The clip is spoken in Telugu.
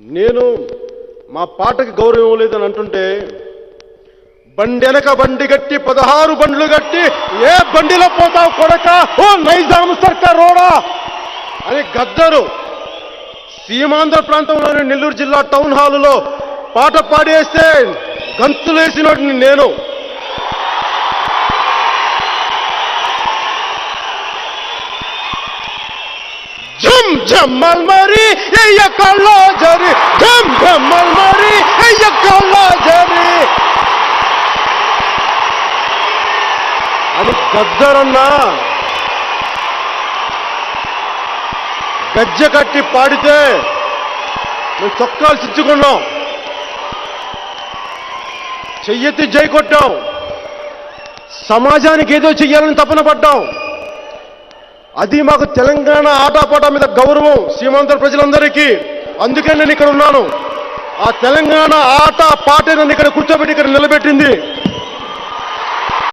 నేను మా పాటకి గౌరవం లేదని అంటుంటే బండెనక బండి గట్టి 16 బండ్లు గట్టి ఏ బండిలో పోతావు కొడక ఓ నైజాం సర్కార్ రోడా అని గద్దరు సీమాంధ్ర ప్రాంతంలోని నెల్లూరు జిల్లా టౌన్ హాలులో పాట పాడేస్తే గంతులేసినోడిని నేను. జమ్ జమ్మల్ మరి ఎయ్యకల్లా జరి జమ్ జమ్మల్ మరి ఎయ్యకల్లా జరి అని గద్దరన్నా గజ్జె కట్టి పాడితే మేము చొక్కాలు చిచ్చుకున్నాం, చెయ్యెత్తి జై కొట్టాం, సమాజానికి ఏదో చెయ్యాలని తపన పడ్డాం. అది మాకు తెలంగాణ ఆటపాట మీద గౌరవం సీమాంధ్ర ప్రజలందరికీ. అందుకే నేను ఇక్కడ ఉన్నాను. ఆ తెలంగాణ ఆట పాటే నన్ను ఇక్కడ కూర్చోబెట్టి ఇక్కడ నిలబెట్టింది.